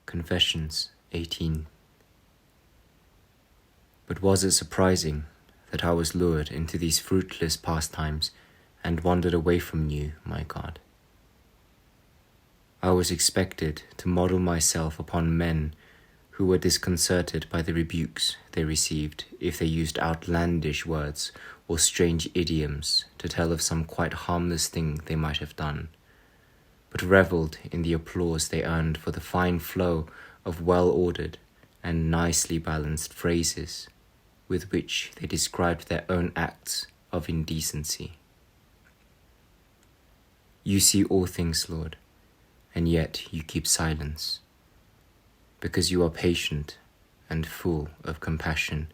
Confessions 18. But was it surprising that I was lured into these fruitless pastimes and wandered away from you, my God? I was expected to model myself upon men who were disconcerted by the rebukes they received if they used outlandish words or strange idioms to tell of some quite harmless thing they might have done, but revelled in the applause they earned for the fine flow of well-ordered and nicely balanced phrases with which they described their own acts of indecency. You see all things, Lord, and yet you keep silence, because you are patient and full of compassion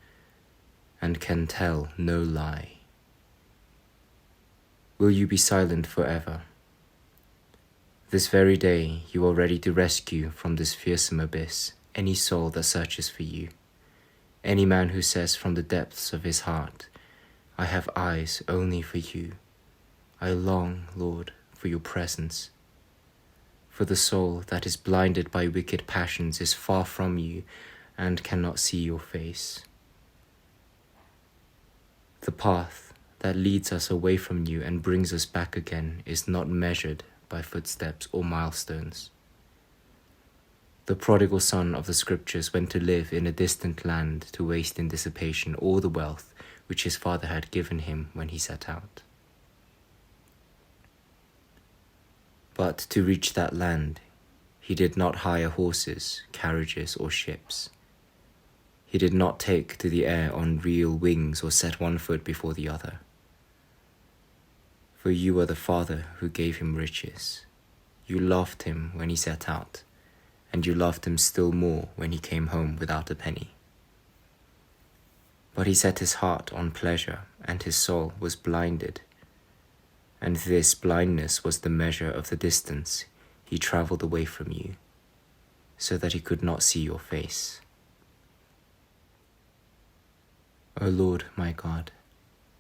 and can tell no lie. Will you be silent forever? This very day you are ready to rescue from this fearsome abyss any soul that searches for you, any man who says from the depths of his heart, I have eyes only for you. I long, Lord, for your presence. For the soul that is blinded by wicked passions is far from you and cannot see your face. The path that leads us away from you and brings us back again is not measured by footsteps or milestones. The prodigal son of the scriptures went to live in a distant land to waste in dissipation all the wealth which his father had given him when he set out. But to reach that land, he did not hire horses, carriages, or ships. He did not take to the air on real wings or set one foot before the other. For you are the Father who gave him riches. You loved him when he set out, and you loved him still more when he came home without a penny. But he set his heart on pleasure, and his soul was blinded. And this blindness was the measure of the distance he travelled away from you, so that he could not see your face. O Lord, my God,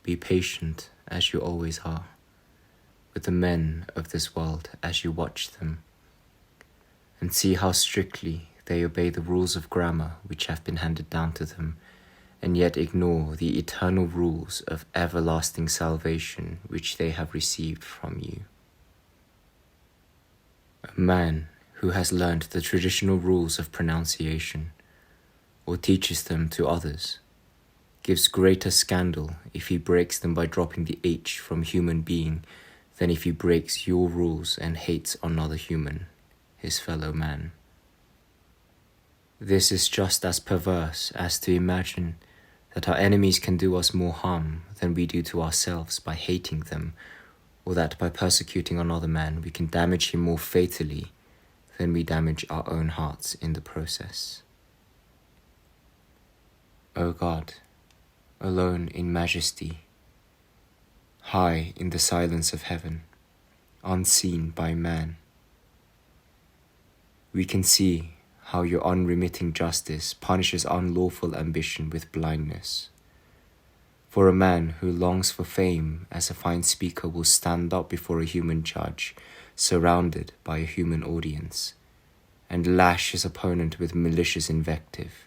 be patient as you always are, with the men of this world as you watch them, and see how strictly they obey the rules of grammar which have been handed down to them, and yet ignore the eternal rules of everlasting salvation which they have received from you. A man who has learned the traditional rules of pronunciation, or teaches them to others, gives greater scandal if he breaks them by dropping the H from human being than if he breaks your rules and hates another human, his fellow man. This is just as perverse as to imagine that our enemies can do us more harm than we do to ourselves by hating them, or that by persecuting another man we can damage him more fatally than we damage our own hearts in the process. O God, alone in majesty, high in the silence of heaven, unseen by man, we can see how your unremitting justice punishes unlawful ambition with blindness. For a man who longs for fame as a fine speaker will stand up before a human judge, surrounded by a human audience, and lash his opponent with malicious invective,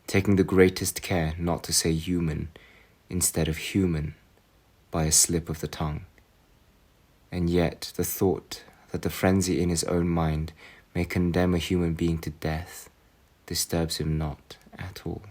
taking the greatest care not to say human instead of human by a slip of the tongue. And yet the thought that the frenzy in his own mind may condemn a human being to death disturbs him not at all.